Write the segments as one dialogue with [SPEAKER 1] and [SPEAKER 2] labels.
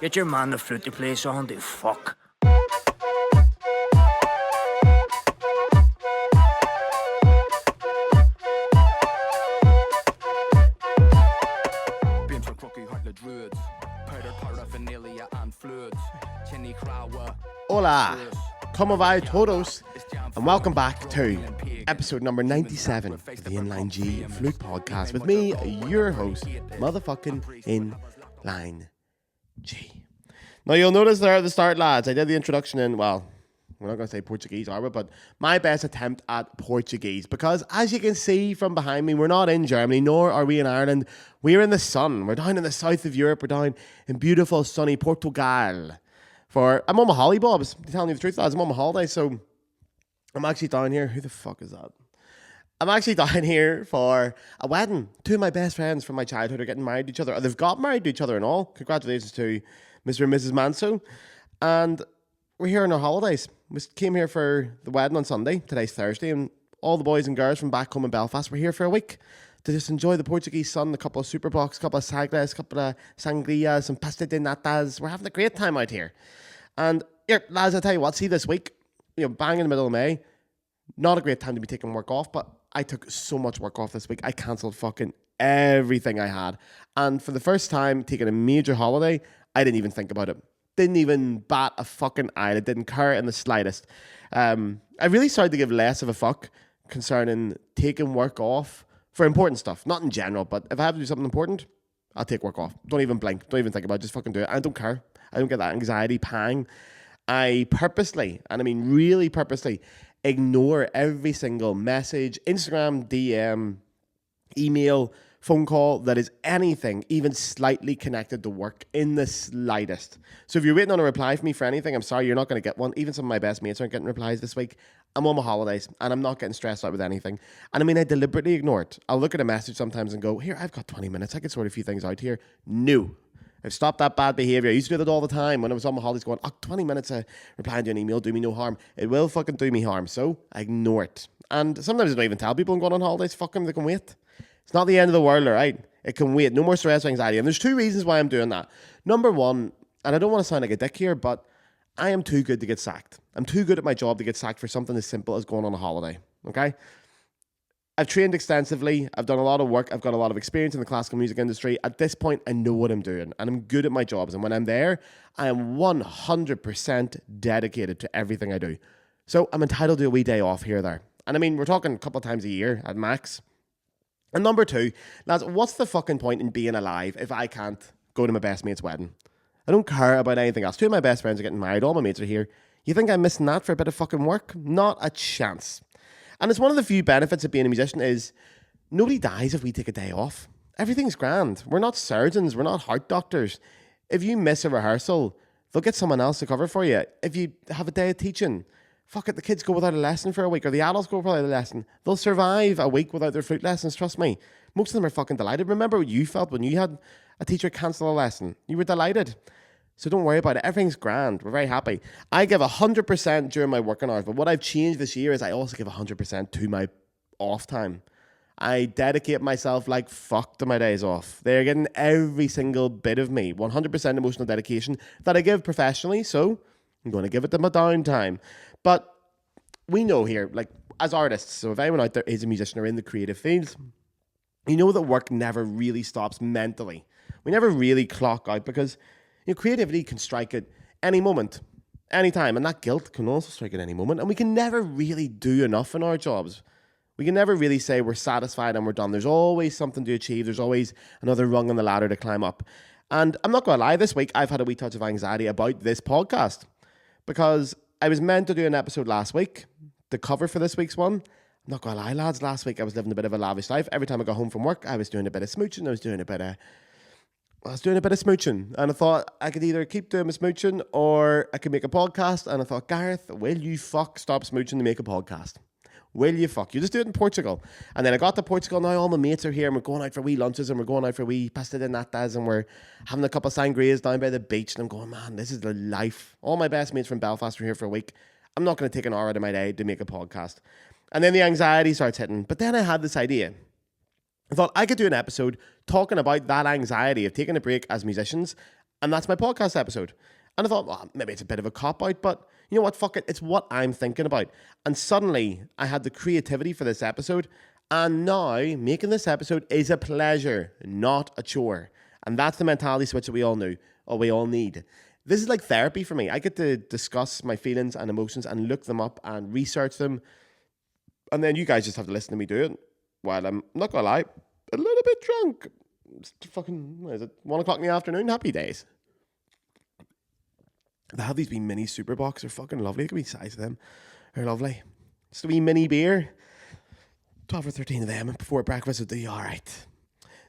[SPEAKER 1] Get your man the flute to play song, the fuck.
[SPEAKER 2] Hola, como vai todos, and welcome back to episode number 97 of the Inline G Flute podcast with me, your host, motherfucking Inline G. Now you'll notice there at the start, lads, I did the introduction in, well, we're not going to say Portuguese, are we? But my best attempt at Portuguese, because as you can see from behind me, we're not in Germany, nor are we in Ireland. We're in the sun. We're down in the south of Europe. We're down in beautiful, sunny Portugal. I'm on my holly bobs. To tell you the truth, lads, I'm on my holiday, so I'm actually down here. Who the fuck is that? I'm actually down here for a wedding. Two of my best friends from my childhood are getting married to each other. Or they've got married to each other and all. Congratulations to Mr. and Mrs. Manso. And we're here on our holidays. We came here for the wedding on Sunday. Today's Thursday. And all the boys and girls from back home in Belfast were here for a week to just enjoy the Portuguese sun, a couple of super blocks, a couple of sagres, a couple of sangrias, some pasta de natas. We're having a great time out here. And here, lads, I tell you what, see this week, bang in the middle of May, not a great time to be taking work off, but I took so much work off this week. I cancelled fucking everything I had. And for the first time, taking a major holiday, I didn't even think about it. Didn't even bat a fucking eyelid. Didn't care in the slightest. I really started to give less of a fuck concerning taking work off for important stuff. Not in general, but if I have to do something important, I'll take work off. Don't even blink. Don't even think about it. Just fucking do it. I don't care. I don't get that anxiety pang. I purposely, and I mean really purposely, ignore every single message, Instagram, DM, email, phone call that is anything even slightly connected to work in the slightest. So if you're waiting on a reply from me for anything, I'm sorry, you're not going to get one. Even some of my best mates aren't getting replies this week. I'm on my holidays and I'm not getting stressed out with anything. And I mean, I deliberately ignore it. I'll look at a message sometimes and go, here, I've got 20 minutes. I can sort a few things out here. No. I've stopped that bad behaviour. I used to do that all the time when I was on my holidays going, 20 minutes of replying to an email do me no harm. It will fucking do me harm. So I ignore it. And sometimes I don't even tell people I'm going on holidays. Fuck them, they can wait. It's not the end of the world, all right? It can wait. No more stress or anxiety. And there's two reasons why I'm doing that. Number one, and I don't want to sound like a dick here, but I am too good to get sacked. I'm too good at my job to get sacked for something as simple as going on a holiday, okay? I've trained extensively. I've done a lot of work. I've got a lot of experience in the classical music industry. At this point, I know what I'm doing, and I'm good at my jobs. And when I'm there, I am 100% dedicated to everything I do. So I'm entitled to a wee day off here or there. And I mean, we're talking a couple of times a year at max. And number two, lads, what's the fucking point in being alive if I can't go to my best mate's wedding? I don't care about anything else. Two of my best friends are getting married. All my mates are here. You think I'm missing that for a bit of fucking work? Not a chance. And it's one of the few benefits of being a musician is nobody dies if we take a day off. Everything's grand. We're not surgeons. We're not heart doctors. If you miss a rehearsal, they'll get someone else to cover for you. If you have a day of teaching, fuck it, the kids go without a lesson for a week, or the adults go without a lesson. They'll survive a week without their flute lessons, trust me. Most of them are fucking delighted. Remember what you felt when you had a teacher cancel a lesson? You were delighted. So don't worry about it. Everything's grand. We're very happy. I give 100% during my working hours, but what I've changed this year is I also give 100% to my off time. I dedicate myself like fuck to my days off. They're getting every single bit of me, 100% emotional dedication that I give professionally, so I'm going to give it to my downtime. But we know here, like as artists, so if anyone out there is a musician or in the creative field, you know that work never really stops mentally. We never really clock out because creativity can strike at any moment, any time, and that guilt can also strike at any moment. And we can never really do enough in our jobs. We can never really say we're satisfied and we're done. There's always something to achieve. There's always another rung on the ladder to climb up. And I'm not going to lie, this week I've had a wee touch of anxiety about this podcast because I was meant to do an episode last week, the cover for this week's one. I'm not going to lie, lads, last week I was living a bit of a lavish life. Every time I got home from work, I was doing a bit of smooching. I was doing a bit of smooching, and I thought I could either keep doing my smooching or I could make a podcast. And I thought, Gareth, will you fuck stop smooching to make a podcast? Will you fuck? You just do it in Portugal. And then I got to Portugal. Now all my mates are here and we're going out for wee lunches and we're going out for wee pasta de natas and we're having a couple of sangrias down by the beach. And I'm going, man, this is the life. All my best mates from Belfast are here for a week. I'm not going to take an hour out of my day to make a podcast. And then the anxiety starts hitting. But then I had this idea. I thought I could do an episode talking about that anxiety of taking a break as musicians And that's my podcast episode. And I thought, well, maybe it's a bit of a cop-out, but you know what? Fuck it. It's what I'm thinking about. And suddenly, I had the creativity for this episode. And now, making this episode is a pleasure, not a chore. And that's the mentality switch that we all knew, or we all need. This is like therapy for me. I get to discuss my feelings and emotions and look them up and research them. And then you guys just have to listen to me do it. While I'm not going to lie, a little bit drunk. It's fucking, what is it, 1 o'clock in the afternoon? Happy days. They have these wee mini super box. They're fucking lovely. Look at the size of them. They're lovely. Just a wee mini beer. 12 or 13 of them before breakfast would do you all right.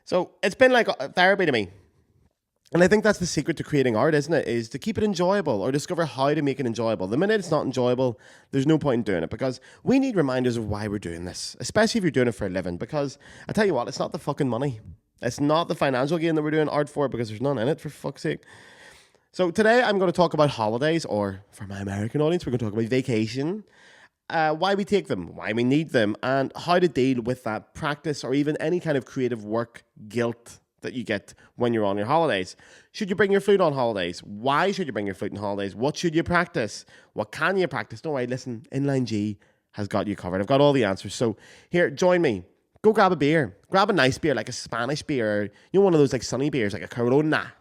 [SPEAKER 2] So it's been like therapy to me. And I think that's the secret to creating art, isn't it? Is to keep it enjoyable or discover how to make it enjoyable. The minute it's not enjoyable, there's no point in doing it, because we need reminders of why we're doing this, especially if you're doing it for a living. Because I tell you what, it's not the fucking money. It's not the financial gain that we're doing art for, because there's none in it, for fuck's sake. So today I'm going to talk about holidays, or for my American audience, we're going to talk about vacation, why we take them, why we need them, and how to deal with that practice or even any kind of creative work guilt that you get when you're on your holidays. Should you bring your flute on holidays? Why should you bring your flute on holidays? What should you practice? What can you practice? Don't worry, listen, Inline G has got you covered. I've got all the answers. So here, join me. Go grab a beer. Grab a nice beer, like a Spanish beer, or, you know, one of those like sunny beers, like a Corona,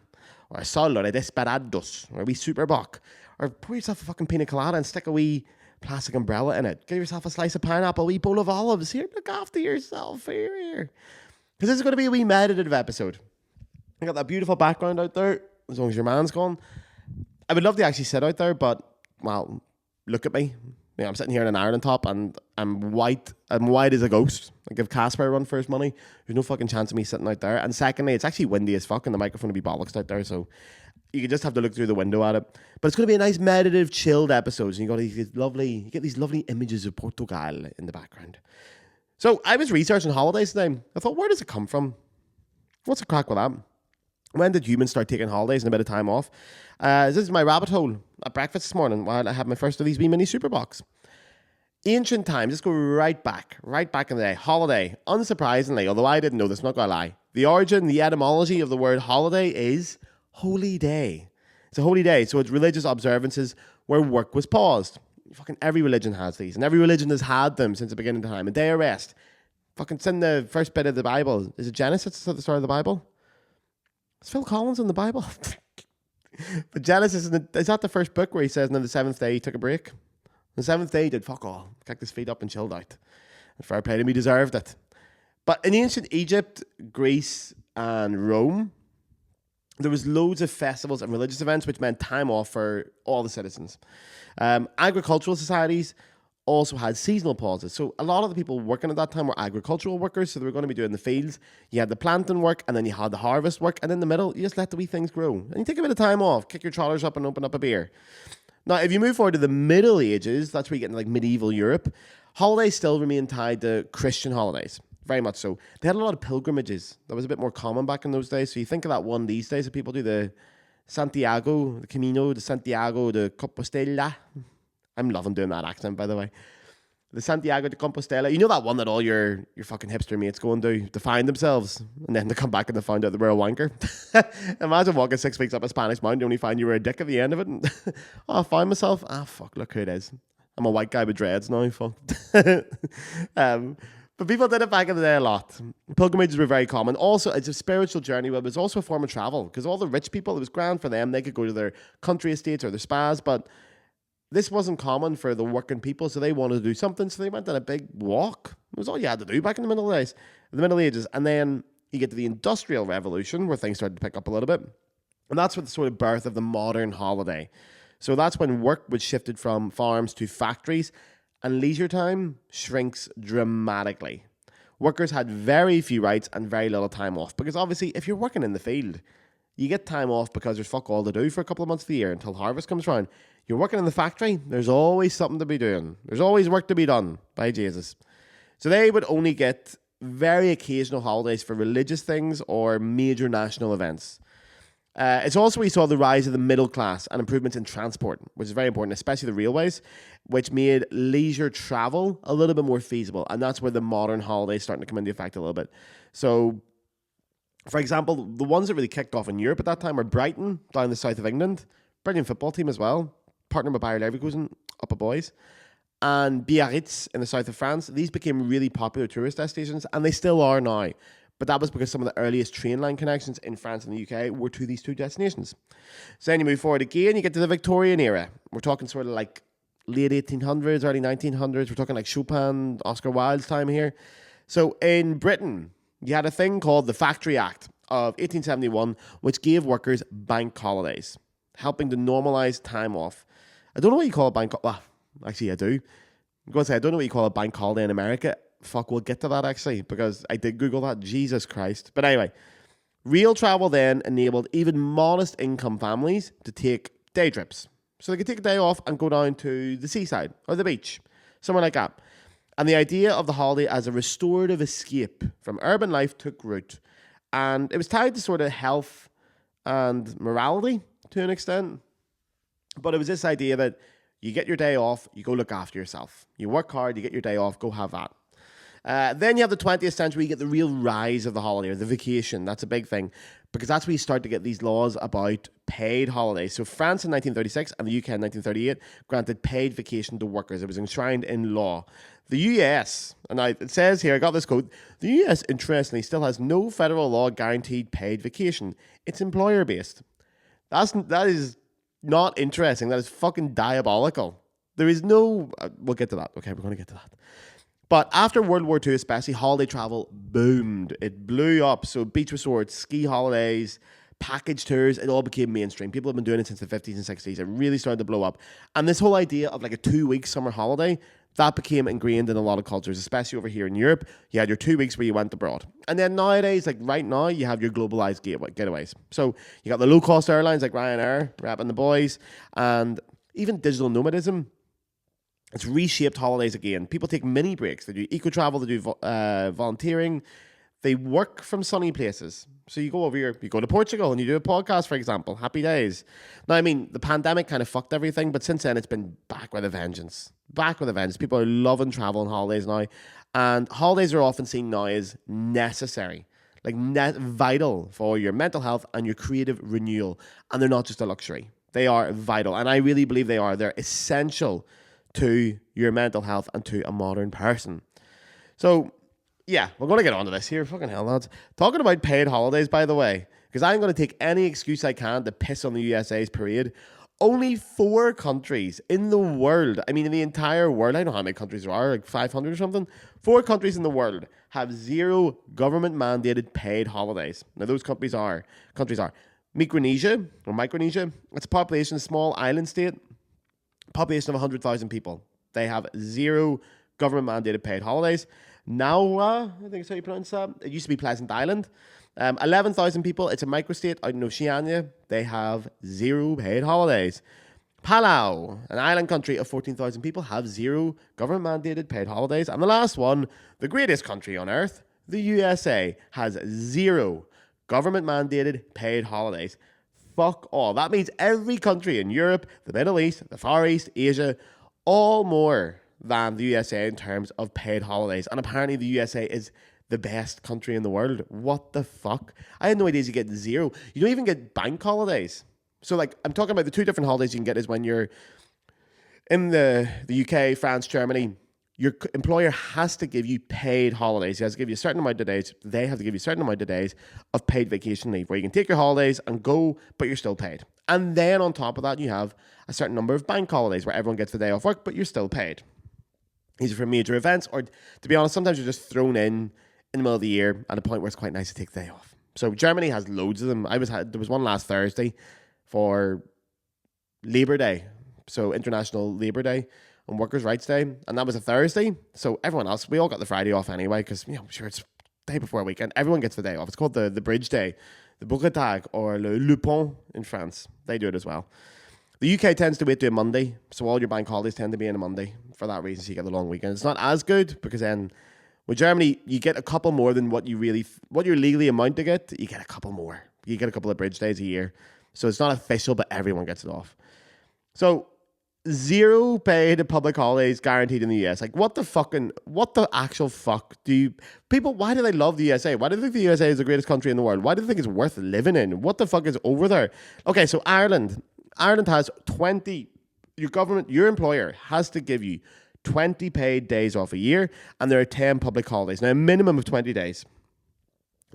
[SPEAKER 2] or a Sol, or a Desperados, or a wee Super Bock, or pour yourself a fucking Pina Colada and stick a wee plastic umbrella in it. Give yourself a slice of pineapple, a wee bowl of olives. Here, look after yourself. Here. Because this is going to be a wee meditative episode. I got that beautiful background out there, as long as your man's gone. I would love to actually sit out there, but, well, look at me. You know, I'm sitting here in an Ireland top, and I'm white. I'm white as a ghost. I give Casper a run for his money. There's no fucking chance of me sitting out there. And secondly, it's actually windy as fuck, and the microphone will be bollocks out there, so you can just have to look through the window at it. But it's going to be a nice meditative, chilled episode. And you get these lovely images of Portugal in the background. So I was researching holidays today. I thought, where does it come from? What's the crack with that? When did humans start taking holidays and a bit of time off? This is my rabbit hole at breakfast this morning while I had my first of these wee mini super box. Ancient times, let's go right back in the day. Holiday, unsurprisingly, although I didn't know this, I'm not going to lie. The origin, the etymology of the word holiday is holy day. It's a holy day, so it's religious observances where work was paused. Fucking every religion has these, and every religion has had them since the beginning of time. A day of rest. Fucking it's in the first bit of the Bible. Is it Genesis at the start of the Bible? Is Phil Collins in the Bible? But Genesis, is that the first book where he says, and on the seventh day he took a break? The seventh day he did fuck all. Kicked his feet up and chilled out. And fair play to him, he deserved it. But in ancient Egypt, Greece, and Rome, there was loads of festivals and religious events which meant time off for all the citizens. Agricultural societies also had seasonal pauses. So a lot of the people working at that time were agricultural workers, so they were going to be doing the fields. You had the planting work, and then you had the harvest work, and in the middle, you just let the wee things grow. And you take a bit of time off, kick your trollers up and open up a beer. Now, if you move forward to the Middle Ages, that's where you get into like medieval Europe, holidays still remain tied to Christian holidays. Very much so. They had a lot of pilgrimages. That was a bit more common back in those days. So you think of that one these days that people do, the Santiago, the Camino, the Santiago de Compostela. I'm loving doing that accent, by the way. The Santiago de Compostela. You know that one that all your fucking hipster mates go and do to find themselves, and then they come back and they find out they were a wanker. Imagine walking 6 weeks up a Spanish mountain, you only find you were a dick at the end of it. Oh, I found myself. Fuck, look who it is. I'm a white guy with dreads now. Fuck. But people did it back in the day a lot. Pilgrimages were very common. Also, it's a spiritual journey, but it was also a form of travel, because all the rich people, it was grand for them. They could go to their country estates or their spas, but this wasn't common for the working people, so they wanted to do something, so they went on a big walk. It was all you had to do back in the Middle Ages. And then you get to the Industrial Revolution, where things started to pick up a little bit. And that's what the sort of birth of the modern holiday. So that's when work was shifted from farms to factories, and leisure time shrinks dramatically. Workers had very few rights and very little time off, because obviously if you're working in the field, you get time off because there's fuck all to do for a couple of months of the year until harvest comes around. You're working in the factory, there's always something to be doing. There's always work to be done, by Jesus. So they would only get very occasional holidays for religious things or major national events. It's also where you saw the rise of the middle class and improvements in transport, which is very important, especially the railways, which made leisure travel a little bit more feasible. And that's where the modern holidays starting to come into effect a little bit. So For example, the ones that really kicked off in Europe at that time were Brighton, down in the south of England. Brilliant football team as well. Partnered with Bayer Leverkusen, up a boys. And Biarritz in the south of France. These became really popular tourist destinations, and they still are now. But that was because some of the earliest train line connections in France and the UK were to these two destinations. So then you move forward again, you get to the Victorian era. We're talking sort of like late 1800s, early 1900s. We're talking like Chopin, Oscar Wilde's time here. So in Britain, you had a thing called the Factory Act of 1871, which gave workers bank holidays, helping to normalise time off. I don't know what you call a bank... Well, actually, I do. I'm going to say, I don't know what you call a bank holiday in America. Fuck, we'll get to that, actually, because I did Google that. Jesus Christ. But anyway, rail travel then enabled even modest income families to take day trips. So they could take a day off and go down to the seaside or the beach, somewhere like that. And the idea of the holiday as a restorative escape from urban life took root. And it was tied to sort of health and morality to an extent. But it was this idea that you get your day off, you go look after yourself. You work hard, you get your day off, go have that. Then you have the 20th century, you get the real rise of the holiday, or the vacation. That's a big thing, because that's where you start to get these laws about paid holidays. So France in 1936 and the UK in 1938 granted paid vacation to workers. It was enshrined in law. The US, and it says here, I got this quote, the US, interestingly, still has no federal law guaranteed paid vacation. It's employer-based. That is not interesting. That is fucking diabolical. There is no... we'll get to that. Okay, we're going to get to that. But after World War II especially, holiday travel boomed. It blew up. So beach resorts, ski holidays, package tours, it all became mainstream. People have been doing it since the 50s and 60s. It really started to blow up. And this whole idea of like a 2-week summer holiday, that became ingrained in a lot of cultures, especially over here in Europe. You had your 2 weeks where you went abroad. And then nowadays, like right now, you have your globalized getaways. So you got the low-cost airlines like Ryanair, wrapping the boys, and even digital nomadism. It's reshaped holidays again. People take mini breaks. They do eco-travel, they do volunteering. They work from sunny places. So you go over here, you go to Portugal and you do a podcast, for example. Happy days. Now, I mean, the pandemic kind of fucked everything, but since then it's been back with a vengeance. Back with a vengeance. People are loving travel and holidays now. And holidays are often seen now as necessary, like vital for your mental health and your creative renewal. And they're not just a luxury. They are vital. And I really believe they are. They're essential to your mental health and to a modern person. So, yeah, we're going to get onto this here. Fucking hell, lads. Talking about paid holidays, by the way, because I'm going to take any excuse I can to piss on the USA's parade. Only 4 countries in the world, I mean, in the entire world, I don't know how many countries there are, like 500 or something. 4 countries in the world have 0 government-mandated paid holidays. Now, those countries are Micronesia. It's a population, a small island state. Population of 100,000 people. They have 0 government-mandated paid holidays. Nauru, I think is how you pronounce that. It used to be Pleasant Island. 11,000 people. It's a microstate out in Oceania. They have 0 paid holidays. Palau, an island country of 14,000 people, have 0 government-mandated paid holidays. And the last one, the greatest country on earth, the USA, has 0 government-mandated paid holidays. Fuck all. That means every country in Europe, the Middle East, the Far East, Asia, all more than the USA in terms of paid holidays. And apparently the USA is the best country in the world. What the fuck? I had no idea you get 0. You don't even get bank holidays. So like, I'm talking about the 2 different holidays you can get is when you're in the UK, France, Germany, your employer has to give you paid holidays. He has to give you a certain amount of days. They have to give you a certain amount of days of paid vacation leave where you can take your holidays and go, but you're still paid. And then on top of that, you have a certain number of bank holidays where everyone gets the day off work, but you're still paid. These are for major events, or to be honest, sometimes you're just thrown in the middle of the year at a point where it's quite nice to take the day off. So Germany has loads of them. There was one last Thursday for Labor Day, so International Labor Day and Workers' Rights Day, and that was a Thursday. So everyone else, we all got the Friday off anyway, because I'm sure it's day before a weekend. Everyone gets the day off. It's called the Bridge Day, the Bocatag, or le Pont in France. They do it as well. The UK tends to wait to a Monday, so all your bank holidays tend to be on a Monday. For that reason, so you get the long weekend. It's not as good, because then with Germany, you get a couple more than what you're legally amount to get. You get a couple more. You get a couple of bridge days a year. So it's not official, but everyone gets it off. So 0 paid public holidays guaranteed in the US. Like, what the actual fuck why do they love the USA? Why do they think the USA is the greatest country in the world? Why do they think it's worth living in? What the fuck is over there? Okay, so Ireland has 20, your employer has to give you 20 paid days off a year, and there are 10 public holidays. Now, a minimum of 20 days.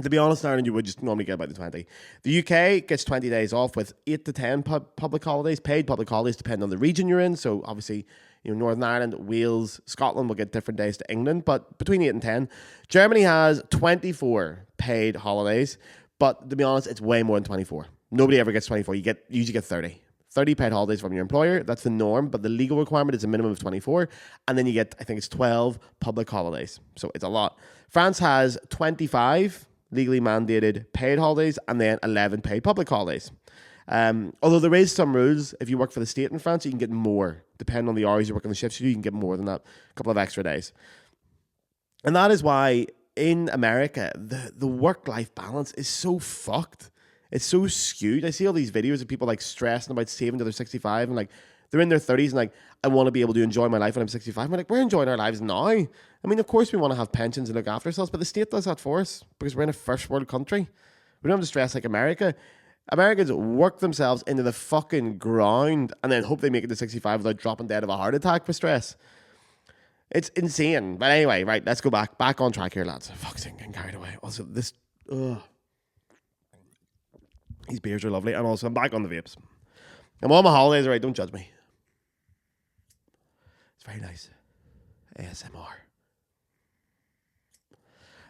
[SPEAKER 2] To be honest, in Ireland, you would just normally get about the 20. The UK gets 20 days off with 8 to 10 public holidays, paid public holidays, depending on the region you're in. So obviously, Northern Ireland, Wales, Scotland will get different days to England, but between 8 and 10. Germany has 24 paid holidays, but to be honest, it's way more than 24. Nobody ever gets 24. You usually get 30. 30 paid holidays from your employer. That's the norm, but the legal requirement is a minimum of 24. And then you get, I think it's 12 public holidays. So it's a lot. France has 25 legally mandated paid holidays, and then 11 paid public holidays. Although there is some rules, if you work for the state in France, you can get more. Depending on the hours you work on the shifts, you can get more than that, a couple of extra days. And that is why in America, the work-life balance is so fucked. It's so skewed. I see all these videos of people like stressing about saving till they're 65 and like they're in their 30s and like, I want to be able to enjoy my life when I'm 65. I'm like, we're enjoying our lives now. I mean, of course we want to have pensions and look after ourselves, but the state does that for us because we're in a first world country. We don't have to stress like America. Americans work themselves into the fucking ground and then hope they make it to 65 without dropping dead of a heart attack for stress. It's insane. But anyway, right, let's go back on track here, lads. Fuck's getting carried away. Also, these beers are lovely. And also, I'm back on the vapes. I'm on my holidays, alright, don't judge me. It's very nice. ASMR.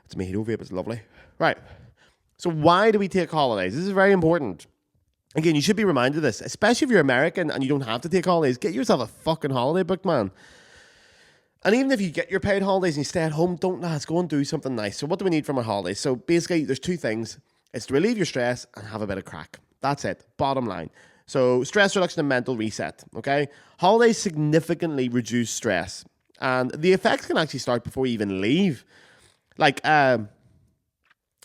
[SPEAKER 2] It's me, no vape, it's lovely. Right. So why do we take holidays? This is very important. Again, you should be reminded of this, especially if you're American and you don't have to take holidays. Get yourself a fucking holiday booked, man. And even if you get your paid holidays and you stay at home, don't lads, go and do something nice. So what do we need from our holidays? So basically, there's two things. It's to relieve your stress and have a bit of crack. That's it. Bottom line. So stress reduction and mental reset, okay? Holidays significantly reduce stress. And the effects can actually start before you even leave. Like, there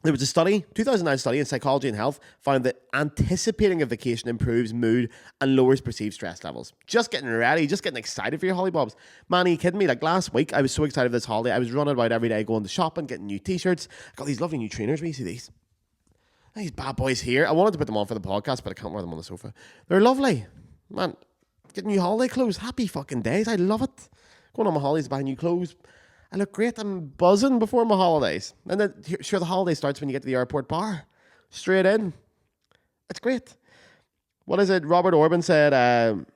[SPEAKER 2] was a study, 2009 study in Psychology and Health, found that anticipating a vacation improves mood and lowers perceived stress levels. Just getting ready, just getting excited for your hollybobs. Man, are you kidding me? Like last week, I was so excited for this holiday. I was running about every day, going to shopping, getting new t-shirts. I got these lovely new trainers. Where you see these? These bad boys here. I wanted to put them on for the podcast, but I can't wear them on the sofa. They're lovely. Man, getting new holiday clothes. Happy fucking days. I love it. Going on my holidays, buying new clothes. I look great. I'm buzzing before my holidays. And then, sure, the holiday starts when you get to the airport bar. Straight in. It's great. What is it? Robert Orban said, a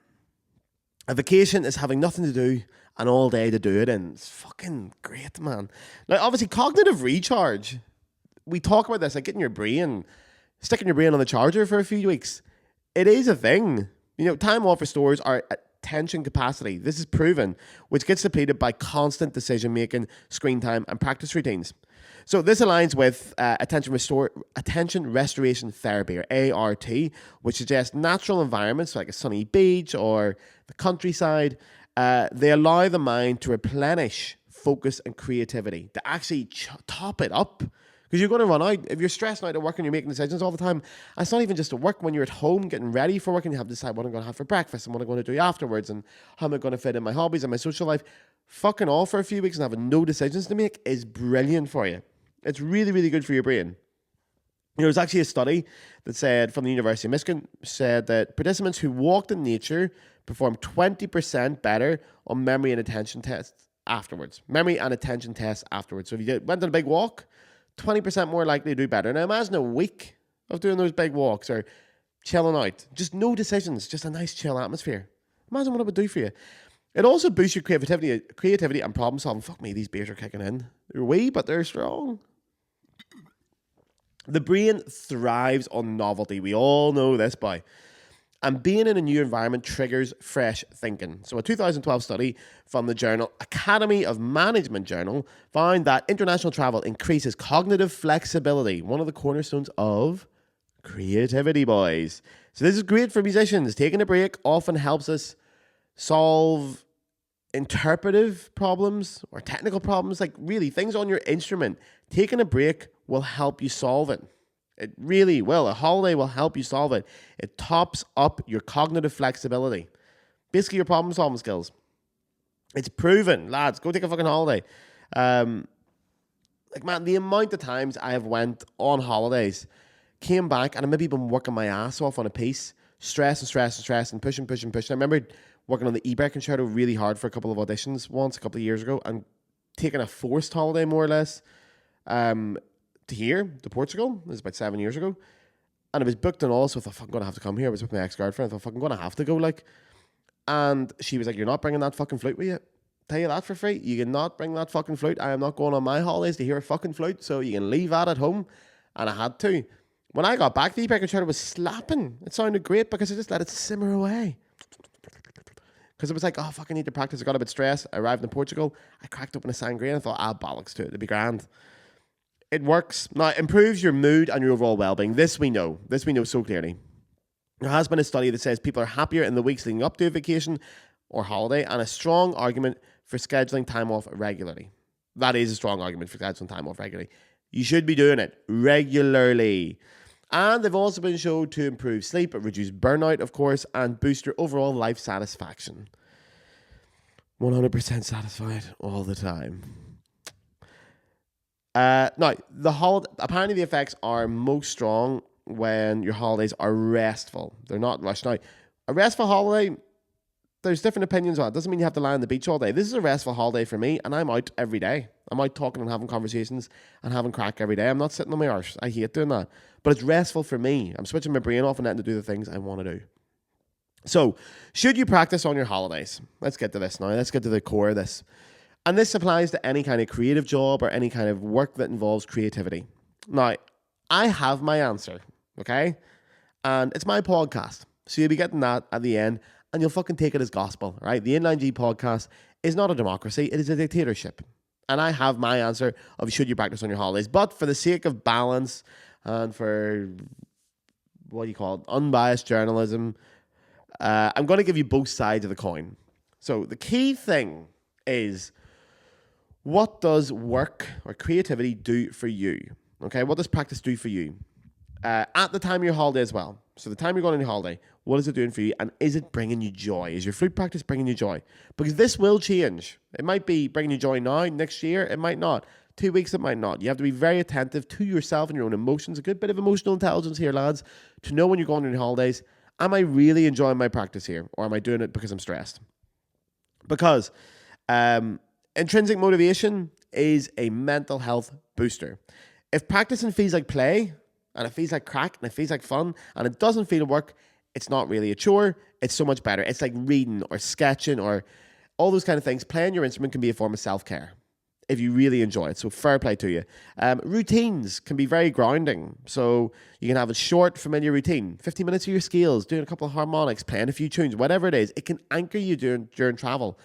[SPEAKER 2] vacation is having nothing to do and all day to do it. And it's fucking great, man. Now, obviously, cognitive recharge. We talk about this, like getting your brain, sticking your brain on the charger for a few weeks. It is a thing. Time off restores our attention capacity. This is proven, which gets depleted by constant decision making, screen time, and practice routines. So this aligns with attention restoration therapy, or ART, which suggests natural environments like a sunny beach or the countryside. They allow the mind to replenish focus and creativity, to actually top it up. Because you're going to run out. If you're stressed out at work and you're making decisions all the time, and it's not even just at work. When you're at home getting ready for work and you have to decide what I'm going to have for breakfast and what I'm going to do afterwards and how am I going to fit in my hobbies and my social life, fucking off for a few weeks and having no decisions to make is brilliant for you. It's really, really good for your brain. There was actually a study that said, from the University of Michigan, said that participants who walked in nature performed 20% better on memory and attention tests afterwards. So if you went on a big walk, 20% more likely to do better. Now imagine a week of doing those big walks or chilling out. Just no decisions, just a nice chill atmosphere. Imagine what it would do for you. It also boosts your creativity and problem solving. Fuck me, these beers are kicking in. They're wee, but they're strong. The brain thrives on novelty. We all know this, boy. And being in a new environment triggers fresh thinking. So a 2012 study from the journal Academy of Management Journal found that international travel increases cognitive flexibility, one of the cornerstones of creativity, boys. So this is great for musicians. Taking a break often helps us solve interpretive problems or technical problems, like really things on your instrument. Taking a break will help you solve it. It really will. A holiday will help you solve it. It tops up your cognitive flexibility. Basically, your problem solving skills. It's proven, lads. Go take a fucking holiday. Like, man, the amount of times I have went on holidays, came back, and I maybe been working my ass off on a piece, stress, and pushing. I remember working on the eBay concerto really hard for a couple of auditions once, a couple of years ago, and taking a forced holiday, more or less, to Portugal. This was about 7 years ago. And it was booked and all, so I thought, fucking going to have to come here. I was with my ex-girlfriend. I thought, fucking going to have to go, like. And she was like, you're not bringing that fucking flute with you. Tell you that for free. You cannot bring that fucking flute. I am not going on my holidays to hear a fucking flute, so you can leave that at home. And I had to. When I got back, the eBay concerto was slapping. It sounded great because I just let it simmer away. Because it was like, oh, fuck, I need to practice. I got a bit stressed. I arrived in Portugal. I cracked open a sangria and I thought, bollocks to it. It'd be grand. It works. Now, it improves your mood and your overall well-being. This we know. This we know so clearly. There has been a study that says people are happier in the weeks leading up to a vacation or holiday, and a strong argument for scheduling time off regularly. That is a strong argument for scheduling time off regularly. You should be doing it regularly. And they've also been shown to improve sleep, reduce burnout, of course, and boost your overall life satisfaction. 100% satisfied all the time. Now, apparently the effects are most strong when your holidays are restful. They're not rushed. Now, a restful holiday, there's different opinions on it. Doesn't mean you have to lie on the beach all day. This is a restful holiday for me, and I'm out every day. I'm out talking and having conversations and having crack every day. I'm not sitting on my arse. I hate doing that. But it's restful for me. I'm switching my brain off and letting it do the things I want to do. So, should you practice on your holidays? Let's get to this now. Let's get to the core of this. And this applies to any kind of creative job or any kind of work that involves creativity. Now, I have my answer, okay? And it's my podcast. So you'll be getting that at the end, and you'll fucking take it as gospel, right? The Inline G podcast is not a democracy. It is a dictatorship. And I have my answer of should you practice on your holidays. But for the sake of balance and for, unbiased journalism, I'm going to give you both sides of the coin. So the key thing is, what does work or creativity do for you? Okay, what does practice do for you? At the time of your holiday as well. So the time you're going on your holiday, what is it doing for you? And is it bringing you joy? Is your flute practice bringing you joy? Because this will change. It might be bringing you joy now, next year, it might not. 2 weeks, it might not. You have to be very attentive to yourself and your own emotions. A good bit of emotional intelligence here, lads, to know when you're going on your holidays, am I really enjoying my practice here? Or am I doing it because I'm stressed? Because intrinsic motivation is a mental health booster. If practicing feels like play, and it feels like crack, and it feels like fun, and it doesn't feel work, it's not really a chore. It's so much better. It's like reading or sketching or all those kind of things. Playing your instrument can be a form of self-care if you really enjoy it. So fair play to you. Routines can be very grounding. So you can have a short, familiar routine. 15 minutes of your scales, doing a couple of harmonics, playing a few tunes, whatever it is. It can anchor you during travel.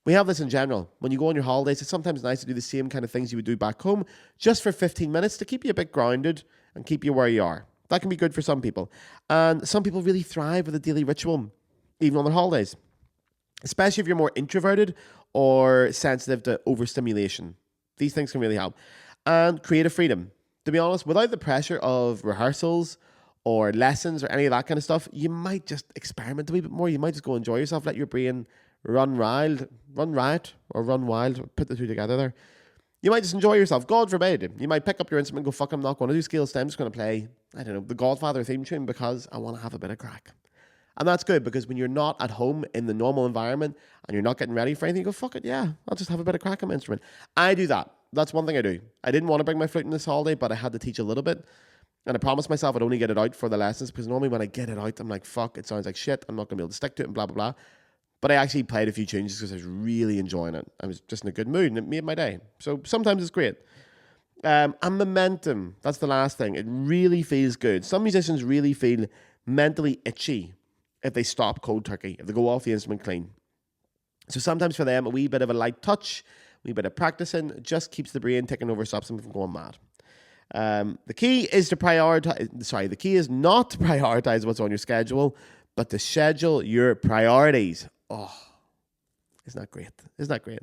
[SPEAKER 2] We have this in general. When you go on your holidays, it's sometimes nice to do the same kind of things you would do back home just for 15 minutes to keep you a bit grounded and keep you where you are. That can be good for some people. And some people really thrive with a daily ritual, even on their holidays. Especially if you're more introverted or sensitive to overstimulation. These things can really help. And creative freedom. To be honest, without the pressure of rehearsals or lessons or any of that kind of stuff, you might just experiment a wee bit more. You might just go enjoy yourself, let your brain run riot, or run wild, put the two together there. You might just enjoy yourself. God forbid. You might pick up your instrument and go, fuck, I'm not going to do scales today. I'm just going to play, the Godfather theme tune because I want to have a bit of crack. And that's good because when you're not at home in the normal environment and you're not getting ready for anything, you go, fuck it, yeah, I'll just have a bit of crack on my instrument. I do that. That's one thing I do. I didn't want to bring my flute in this holiday, but I had to teach a little bit. And I promised myself I'd only get it out for the lessons because normally when I get it out, I'm like, fuck, it sounds like shit. I'm not going to be able to stick to it and blah, blah, blah. But I actually played a few tunes because I was really enjoying it. I was just in a good mood and it made my day. So sometimes it's great. And momentum, that's the last thing. It really feels good. Some musicians really feel mentally itchy if they stop cold turkey, if they go off the instrument clean. So sometimes for them, a wee bit of a light touch, a wee bit of practicing, just keeps the brain ticking over, stops them from going mad. The key is the key is not to prioritize what's on your schedule, but to schedule your priorities. Oh, isn't that great? Isn't that great?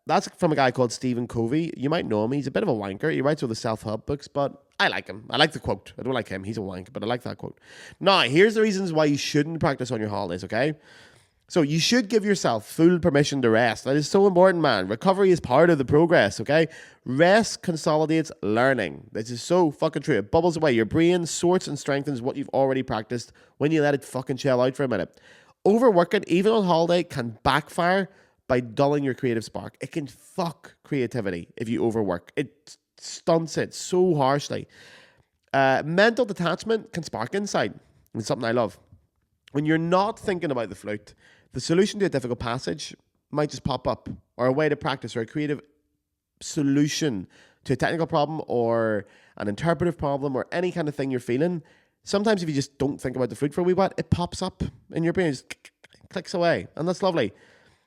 [SPEAKER 2] That's from a guy called Stephen Covey. You might know him. He's a bit of a wanker. He writes all the self-help books, but I like him. I like the quote. I don't like him. He's a wank, but I like that quote. Now, here's the reasons why you shouldn't practice on your holidays, okay? So you should give yourself full permission to rest. That is so important, man. Recovery is part of the progress, okay? Rest consolidates learning. This is so fucking true. It bubbles away. Your brain sorts and strengthens what you've already practiced when you let it fucking chill out for a minute. Overworking, even on holiday, can backfire by dulling your creative spark. It can fuck creativity if you overwork. It stunts it so harshly. Mental detachment can spark insight. It's something I love. When you're not thinking about the flute, the solution to a difficult passage might just pop up, or a way to practice, or a creative solution to a technical problem, or an interpretive problem, or any kind of thing you're feeling. Sometimes if you just don't think about the flute for a wee while, it pops up in your brain, just clicks away, and that's lovely.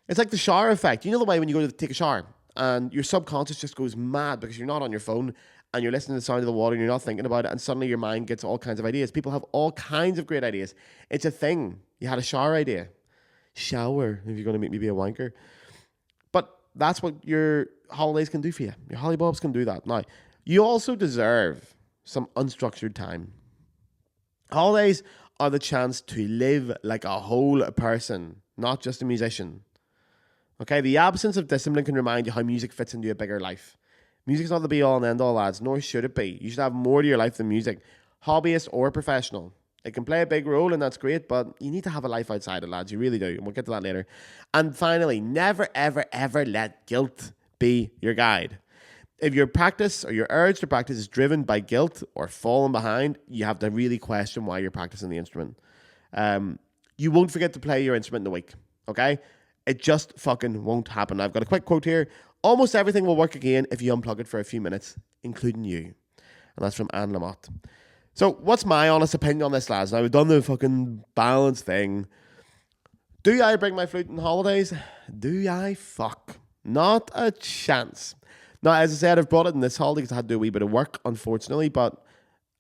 [SPEAKER 2] It's like the shower effect. You know the way when you go to take a shower and your subconscious just goes mad because you're not on your phone and you're listening to the sound of the water and you're not thinking about it, and suddenly your mind gets all kinds of ideas. People have all kinds of great ideas. It's a thing. You had a shower idea. Shower, if you're going to make me be a wanker. But that's what your holidays can do for you. Your hollybobs can do that. Now, you also deserve some unstructured time. Holidays are the chance to live like a whole person, not just a musician. Okay, the absence of discipline can remind you how music fits into a bigger life. Music's not the be all and end all, lads, nor should it be. You should have more to your life than music, hobbyist or professional. It can play a big role, and that's great, but you need to have a life outside it, lads. You really do, and we'll get to that later. And finally, never, ever, ever let guilt be your guide. If your practice or your urge to practice is driven by guilt or falling behind, you have to really question why you're practicing the instrument. You won't forget to play your instrument in the week, okay? It just fucking won't happen. I've got a quick quote here. Almost everything will work again if you unplug it for a few minutes, including you. And that's from Anne Lamott. So what's my honest opinion on this, lads? Now, we've done the fucking balance thing. Do I bring my flute on holidays? Do I? Fuck. Not a chance. Now, as I said, I've brought it in this holiday because I had to do a wee bit of work, unfortunately, but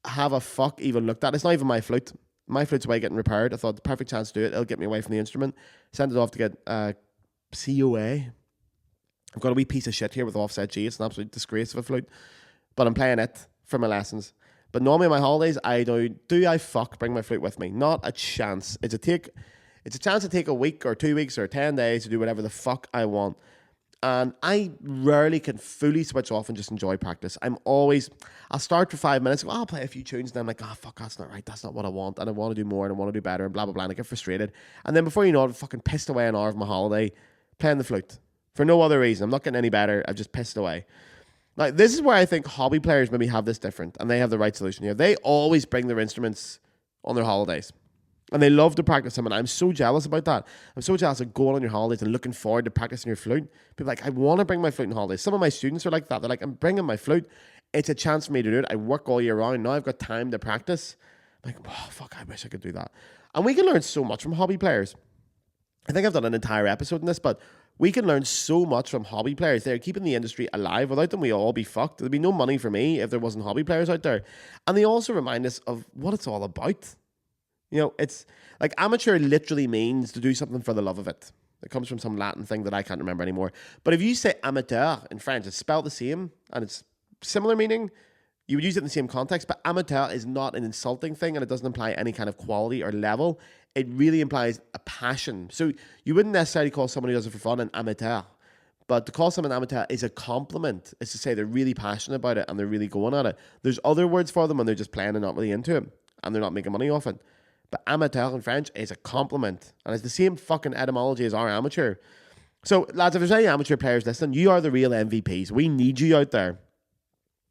[SPEAKER 2] have a fuck even looked at. It's not even my flute. My flute's away getting repaired. I thought the perfect chance to do it. It'll get me away from the instrument. Send it off to get COA. I've got a wee piece of shit here with offset G. It's an absolute disgrace of a flute. But I'm playing it for my lessons. But normally on my holidays, I do I fuck bring my flute with me? Not a chance. It's a chance to take a week or 2 weeks or 10 days to do whatever the fuck I want. And I rarely can fully switch off and just enjoy practice. I'll start for 5 minutes, I'll play a few tunes, and then I'm like, fuck, that's not right, that's not what I want, and I want to do more, and I want to do better, and blah, blah, blah, and I get frustrated. And then before you know it, I'm fucking pissed away an hour of my holiday playing the flute. For no other reason. I'm not getting any better, I've just pissed away. Like, this is where I think hobby players maybe have this different, and they have the right solution here. They always bring their instruments on their holidays. And they love to practice them, and I'm so jealous about that. I'm so jealous of going on your holidays and looking forward to practicing your flute. People are like, I want to bring my flute on holidays. Some of my students are like that. They're like, I'm bringing my flute. It's a chance for me to do it. I work all year round. Now I've got time to practice. I'm like, fuck, I wish I could do that. And we can learn so much from hobby players. I think I've done an entire episode on this, but we can learn so much from hobby players. They're keeping the industry alive. Without them, we'd all be fucked. There'd be no money for me if there wasn't hobby players out there. And they also remind us of what it's all about. You know, it's like amateur literally means to do something for the love of it. It comes from some Latin thing that I can't remember anymore. But if you say amateur in French, it's spelled the same and it's similar meaning. You would use it in the same context, but amateur is not an insulting thing, and it doesn't imply any kind of quality or level. It really implies a passion. So you wouldn't necessarily call someone who does it for fun an amateur, but to call someone amateur is a compliment. It's to say they're really passionate about it and they're really going at it. There's other words for them when they're just playing and not really into it, and they're not making money off it. But amateur in French is a compliment, and it's the same fucking etymology as our amateur. So, lads, if there's any amateur players listening, you are the real MVPs. We need you out there.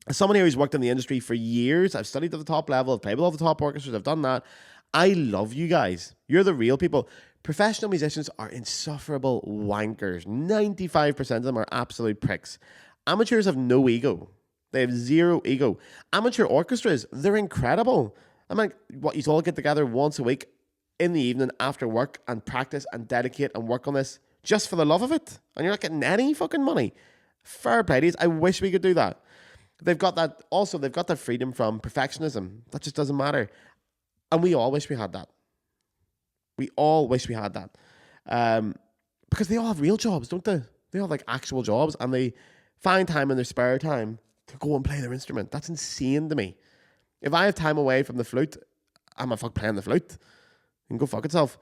[SPEAKER 2] As someone here who's worked in the industry for years, I've studied at the top level, I've played with all the top orchestras, I've done that. I love you guys. You're the real people. Professional musicians are insufferable wankers. 95% of them are absolute pricks. Amateurs have no ego. They have zero ego. Amateur orchestras, they're incredible. I'm like, what, you all get together once a week in the evening after work and practice and dedicate and work on this just for the love of it, and you're not getting any fucking money. Fair play to you. I wish we could do that. They've got that. Also, they've got that freedom from perfectionism. That just doesn't matter. And we all wish we had that. We all wish we had that. Because they all have real jobs, don't they? They have like actual jobs and they find time in their spare time to go and play their instrument. That's insane to me. If I have time away from the flute, I'm a fuck playing the flute. And go fuck itself.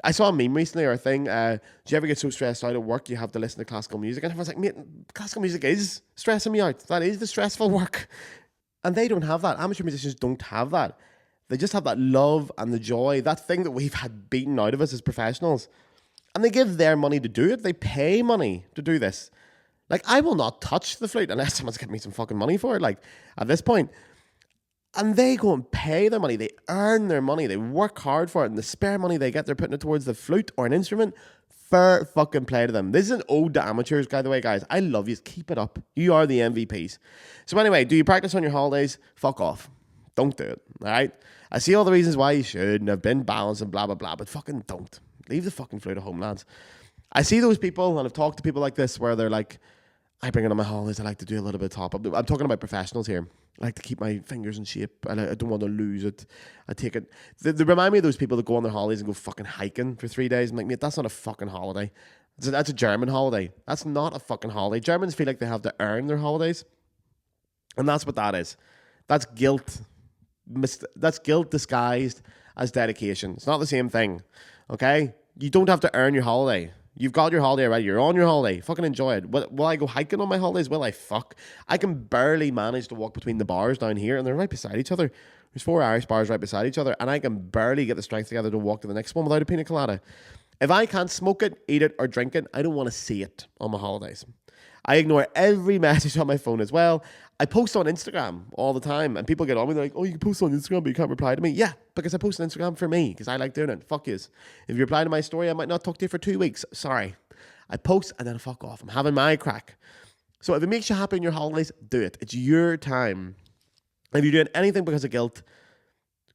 [SPEAKER 2] I saw a meme recently or a thing. Do you ever get so stressed out at work you have to listen to classical music? And everyone's like, mate, classical music is stressing me out. That is the stressful work. And they don't have that. Amateur musicians don't have that. They just have that love and the joy, that thing that we've had beaten out of us as professionals. And they give their money to do it. They pay money to do this. Like, I will not touch the flute unless someone's giving me some fucking money for it, like, at this point. And they go and pay their money. They earn their money. They work hard for it. And the spare money they get, they're putting it towards the flute or an instrument. Fair fucking play to them. This is an ode to amateurs, by the way, guys. I love you. Keep it up. You are the MVPs. So anyway, do you practice on your holidays? Fuck off. Don't do it, all right? I see all the reasons why you should and have been balanced and blah, blah, blah, but fucking don't. Leave the fucking flute at home, lads. I see those people, and I've talked to people like this where they're like, I bring it on my holidays. I like to do a little bit of top up. I'm talking about professionals here. I like to keep my fingers in shape. I don't want to lose it. I take it. They remind me of those people that go on their holidays and go fucking hiking for 3 days. I'm like, mate, that's not a fucking holiday. That's a German holiday. That's not a fucking holiday. Germans feel like they have to earn their holidays. And that's what that is. That's guilt. That's guilt disguised as dedication. It's not the same thing. Okay? You don't have to earn your holiday. You've got your holiday already. You're on your holiday. Fucking enjoy it. Will I go hiking on my holidays? Will I? Fuck. I can barely manage to walk between the bars down here, and they're right beside each other. There's 4 Irish bars right beside each other, and I can barely get the strength together to walk to the next one without a pina colada. If I can't smoke it, eat it, or drink it, I don't want to see it on my holidays. I ignore every message on my phone as well. I post on Instagram all the time, and people get on me. They're like, oh, you can post on Instagram, but you can't reply to me. Yeah, because I post on Instagram for me, because I like doing it. Fuck yous. If you reply to my story, I might not talk to you for 2 weeks. Sorry. I post and then fuck off. I'm having my crack. So if it makes you happy in your holidays, do it. It's your time. If you're doing anything because of guilt,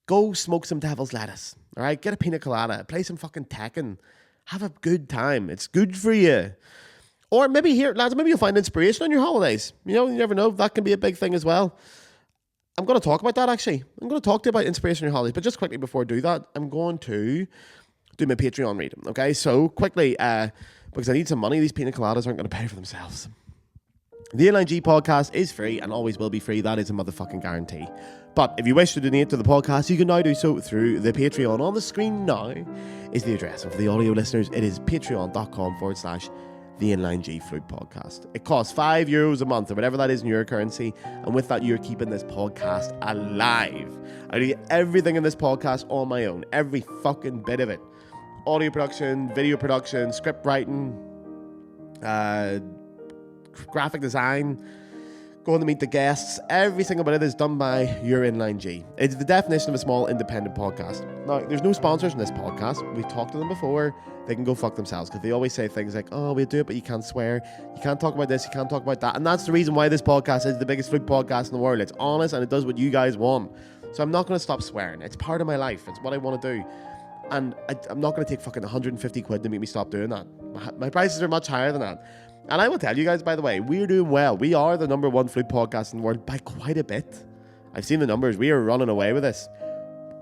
[SPEAKER 2] go smoke some devil's lettuce. All right? Get a pina colada. Play some fucking Tekken. Have a good time. It's good for you. Or maybe here, lads, maybe you'll find inspiration on your holidays. You know, you never know. That can be a big thing as well. I'm going to talk about that, actually. I'm going to talk to you about inspiration on your holidays. But just quickly before I do that, I'm going to do my Patreon read. Okay? So quickly, because I need some money, these pina coladas aren't going to pay for themselves. The Inline G podcast is free and always will be free. That is a motherfucking guarantee. But if you wish to donate to the podcast, you can now do so through the Patreon. On the screen now is the address. And for the audio listeners, it is patreon.com/the Inline G Flute podcast. It costs €5 a month or whatever that is in your currency. And with that, you're keeping this podcast alive. I do everything in this podcast on my own. Every fucking bit of it. Audio production, video production, script writing, graphic design, going to meet the guests. Every single bit of it is done by your Inline G. It's the definition of a small independent podcast. Now, there's no sponsors in this podcast. We've talked to them before. They can go fuck themselves because they always say things like, oh, we'll do it, but you can't swear. You can't talk about this. You can't talk about that. And that's the reason why this podcast is the biggest flute podcast in the world. It's honest and it does what you guys want. So I'm not going to stop swearing. It's part of my life. It's what I want to do. And I'm not going to take fucking 150 quid to make me stop doing that. My prices are much higher than that. And I will tell you guys, by the way, we're doing well. We are the #1 flute podcast in the world by quite a bit. I've seen the numbers. We are running away with this.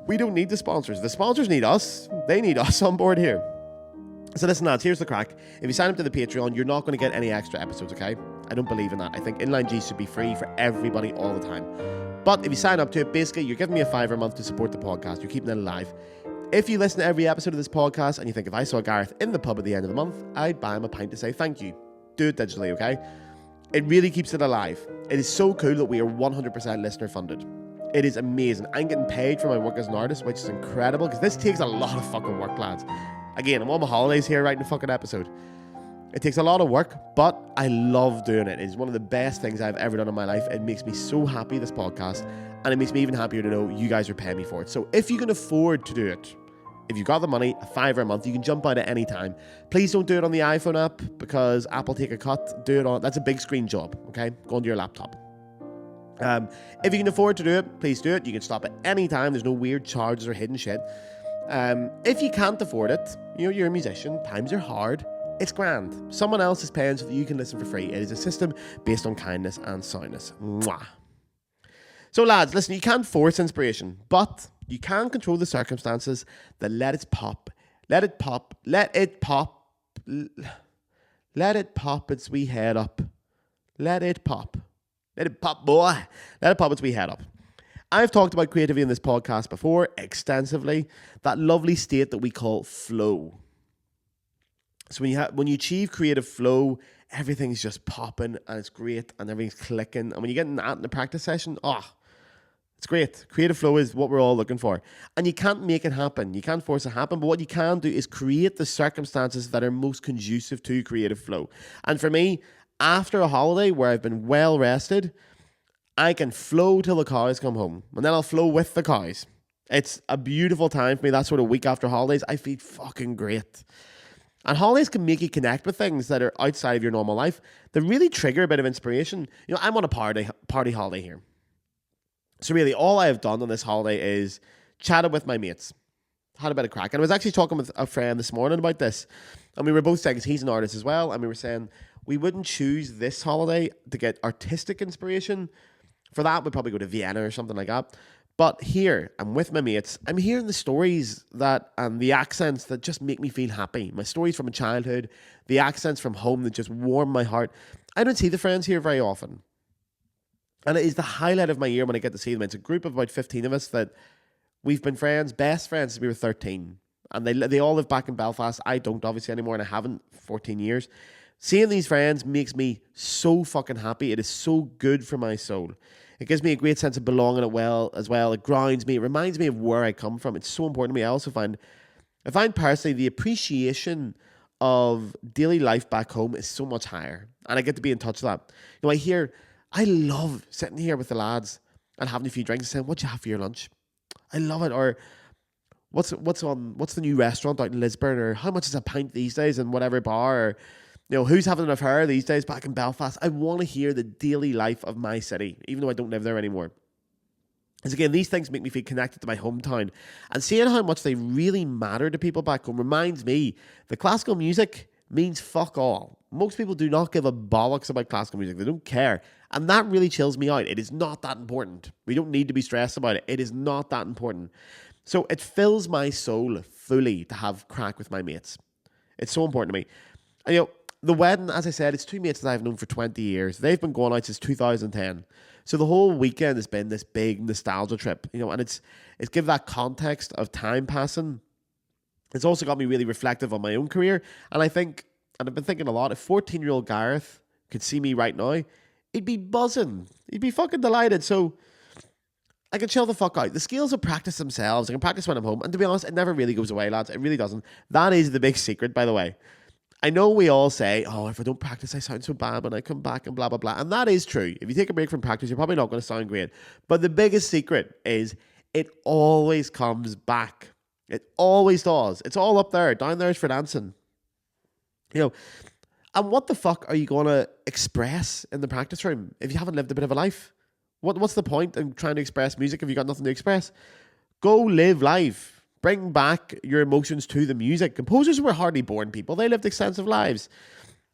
[SPEAKER 2] We don't need the sponsors. The sponsors need us. They need us on board here. So listen, lads, here's the crack. If you sign up to the Patreon, you're not going to get any extra episodes, okay? I don't believe in that. I think Inline G should be free for everybody all the time. But if you sign up to it, basically, you're giving me a $5 a month to support the podcast. You're keeping it alive. If you listen to every episode of this podcast and you think if I saw Gareth in the pub at the end of the month, I'd buy him a pint to say thank you. Do it digitally, okay? It really keeps it alive. It is so cool that we are 100% listener funded. It is amazing. I'm getting paid for my work as an artist, which is incredible because this takes a lot of fucking work, lads. Again, I'm on my holidays here writing a fucking episode. It takes a lot of work, but I love doing it. It's one of the best things I've ever done in my life. It makes me so happy, this podcast, and it makes me even happier to know you guys are paying me for it. So if you can afford to do it, if you got the money, a $5 a month, you can jump out at any time. Please don't do it on the iPhone app because Apple take a cut. Do it on, that's a big screen job, okay? Go onto your laptop. If you can afford to do it, please do it. You can stop at any time. There's no weird charges or hidden shit. If you can't afford it, you know, you're a musician, times are hard, it's grand. Someone else is paying so that you can listen for free. It is a system based on kindness and soundness. Mwah. So lads, listen, you can't force inspiration, but you can control the circumstances that let it pop. Let it pop. Let it pop. Let it pop its wee head up. Let it pop. Let it pop, boy. Let it pop its wee head up. I've talked about creativity in this podcast before extensively. That lovely state that we call flow. So when you achieve creative flow, everything's just popping and it's great and everything's clicking. And when you get in that in the practice session, it's great. Creative flow is what we're all looking for. And you can't make it happen. You can't force it to happen. But what you can do is create the circumstances that are most conducive to creative flow. And for me, after a holiday where I've been well rested, I can flow till the cows come home. And then I'll flow with the cows. It's a beautiful time for me. That sort of week after holidays, I feel fucking great. And holidays can make you connect with things that are outside of your normal life that really trigger a bit of inspiration. You know, I'm on a party holiday here. So really, all I have done on this holiday is chatted with my mates, had a bit of crack. And I was actually talking with a friend this morning about this. And we were both saying, 'cause he's an artist as well, and we were saying we wouldn't choose this holiday to get artistic inspiration. For that, we'd probably go to Vienna or something like that. But here, I'm with my mates. I'm hearing the stories and the accents that just make me feel happy. My stories from my childhood, the accents from home that just warm my heart. I don't see the friends here very often. And it is the highlight of my year when I get to see them. It's a group of about 15 of us that we've been friends, best friends since we were 13. And they all live back in Belfast. I don't obviously anymore, and I haven't for 14 years. Seeing these friends makes me so fucking happy. It is so good for my soul. It gives me a great sense of belonging as well. It grounds me. It reminds me of where I come from. It's so important to me. I find personally the appreciation of daily life back home is so much higher. And I get to be in touch with that. You know, I love sitting here with the lads and having a few drinks and saying, "What do you have for your lunch?" I love it. Or what's the new restaurant out in Lisburn? Or how much is a pint these days in whatever bar? Or, you know, who's having an affair these days back in Belfast? I want to hear the daily life of my city, even though I don't live there anymore. Because again, these things make me feel connected to my hometown. And seeing how much they really matter to people back home reminds me that classical music means fuck all. Most people do not give a bollocks about classical music. They don't care. And that really chills me out. It is not that important. We don't need to be stressed about it. It is not that important. So it fills my soul fully to have crack with my mates. It's so important to me. And, you know, the wedding, as I said, it's two mates that I've known for 20 years. They've been going out since 2010. So the whole weekend has been this big nostalgia trip, you know, and it's given that context of time passing. It's also got me really reflective on my own career. And I think, and I've been thinking a lot, if 14-year-old Gareth could see me right now, he'd be buzzing. He'd be fucking delighted. So I can chill the fuck out. The skills will practice themselves. I can practice when I'm home. And to be honest, it never really goes away, lads. It really doesn't. That is the big secret, by the way. I know we all say, "Oh, if I don't practice, I sound so bad when I come back," and blah, blah, blah. And that is true. If you take a break from practice, you're probably not going to sound great. But the biggest secret is it always comes back. It always does. It's all up there. Down there is for dancing. You know, and what the fuck are you going to express in the practice room if you haven't lived a bit of a life? What's the point in trying to express music if you've got nothing to express? Go live life. Bring back your emotions to the music. Composers were hardly born people. They lived extensive lives.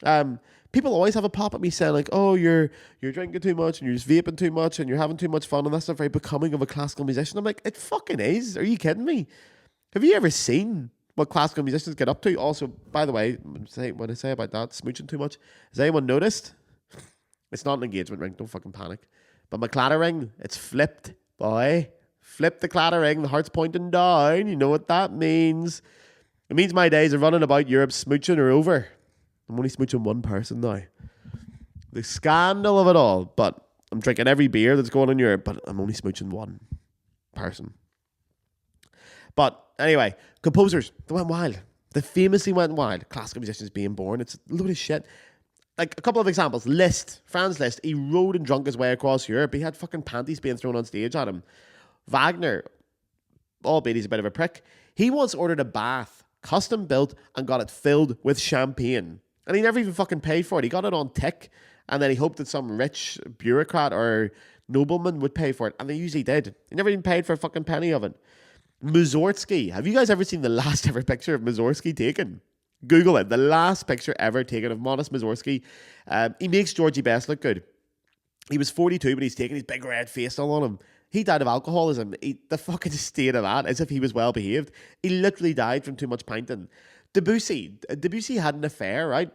[SPEAKER 2] People always have a pop at me saying like, "Oh, you're drinking too much and you're just vaping too much and you're having too much fun and that's not very becoming of a classical musician." I'm like, it fucking is. Are you kidding me? Have you ever seen what classical musicians get up to? Also, by the way, when I say about that, smooching too much, has anyone noticed? It's not an engagement ring. Don't fucking panic. But my clatter ring, it's flipped, boy. Flip the clatter ring, the heart's pointing down. You know what that means. It means my days of running about Europe smooching are over. I'm only smooching one person now. The scandal of it all. But I'm drinking every beer that's going in Europe, but I'm only smooching one person. But anyway, composers, they went wild. They famously went wild. Classical musicians being born. It's a load of shit. Like a couple of examples. Franz Liszt, he rode and drunk his way across Europe. He had fucking panties being thrown on stage at him. Wagner, albeit he's a bit of a prick, he once ordered a bath, custom built, and got it filled with champagne. And he never even fucking paid for it. He got it on tick, and then he hoped that some rich bureaucrat or nobleman would pay for it. And they usually did. He never even paid for a fucking penny of it. Mussorgsky. Have you guys ever seen the last ever picture of Mussorgsky taken? Google it. The last picture ever taken of Modest Mussorgsky. He makes Georgie Best look good. He was 42, but he's taking his big red face all on him. He died of alcoholism. The fucking state of that, as if he was well behaved. He literally died from too much pinting. Debussy had an affair, right?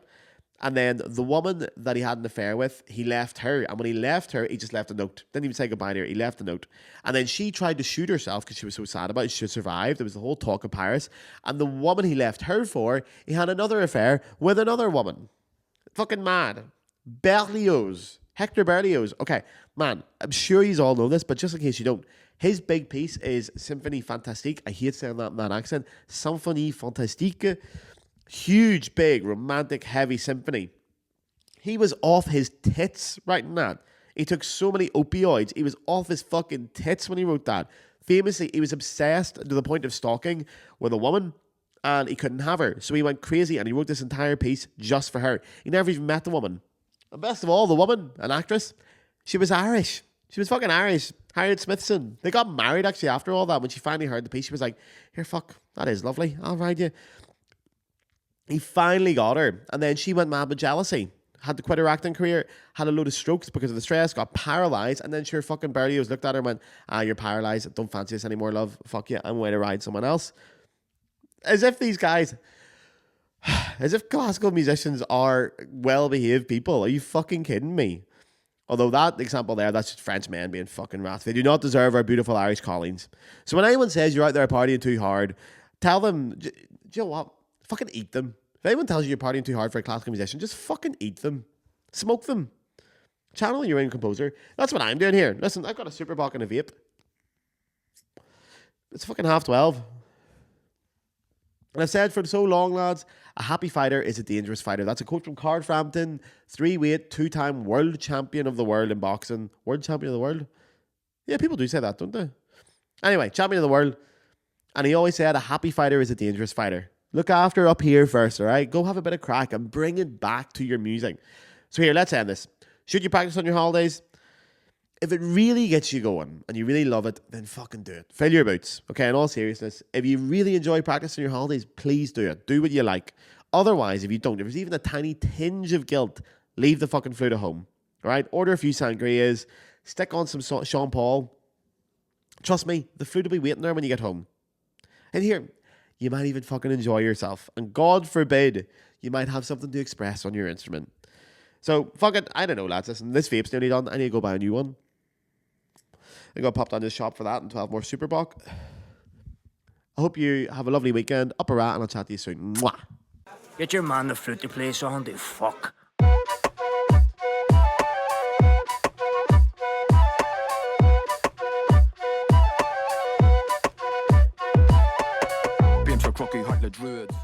[SPEAKER 2] And then the woman that he had an affair with, he left her. And when he left her, he just left a note. Didn't even say goodbye to her. He left a note. And then she tried to shoot herself because she was so sad about it. She survived. There was the whole talk of Paris. And the woman he left her for, he had another affair with another woman. Fucking mad. Berlioz. Hector Berlioz. Okay, man, I'm sure you all know this, but just in case you don't, his big piece is Symphonie Fantastique. I hate saying that in that accent. Symphonie Fantastique. Huge, big, romantic, heavy symphony. He was off his tits writing that. He took so many opioids. He was off his fucking tits when he wrote that. Famously, he was obsessed to the point of stalking with a woman, and he couldn't have her. So he went crazy, and he wrote this entire piece just for her. He never even met the woman. And best of all, the woman, an actress, she was Irish. She was fucking Irish. Harriet Smithson. They got married, actually, after all that. When she finally heard the piece, she was like, here, fuck, that is lovely. I'll ride you. He finally got her, and then she went mad with jealousy. Had to quit her acting career, had a load of strokes because of the stress, got paralysed, and then sure fucking Berlioz looked at her and went, you're paralysed, don't fancy this anymore, love, fuck you, I'm going to ride someone else. As if these guys, as if classical musicians are well-behaved people. Are you fucking kidding me? Although that example there, that's just French men being fucking wrath. They do not deserve our beautiful Irish colleagues. So when anyone says you're out there partying too hard, tell them, do you know what? Fucking eat them. If anyone tells you you're partying too hard for a classical musician, just fucking eat them. Smoke them. Channel your own composer. That's what I'm doing here. Listen, I've got a super bock and a vape. It's fucking 12:30. And I've said for so long, lads, a happy fighter is a dangerous fighter. That's a quote from Card Frampton, 3-weight, 2-time world champion of the world in boxing. World champion of the world? Yeah, people do say that, don't they? Anyway, champion of the world. And he always said a happy fighter is a dangerous fighter. Look after up here first, all right? Go have a bit of crack and bring it back to your music. So here, let's end this. Should you practice on your holidays? If it really gets you going and you really love it, then fucking do it. Fill your boots. Okay, in all seriousness, if you really enjoy practicing your holidays, please do it. Do what you like. Otherwise, if you don't, if there's even a tiny tinge of guilt, leave the fucking flute at home. All right? Order a few sangrias. Stick on some Sean Paul. Trust me, the food will be waiting there when you get home. And here, you might even fucking enjoy yourself. And God forbid, you might have something to express on your instrument. So, fuck it. I don't know, lads. Listen, this vape's nearly done. I need to go buy a new one. I'm going to pop down to the shop for that and 12 more Super Bock. I hope you have a lovely weekend. Up a rat, and I'll chat to you soon. Mwah.
[SPEAKER 1] Get your man the flute to play something, the fuck.
[SPEAKER 3] Been for crocky, hot the druids.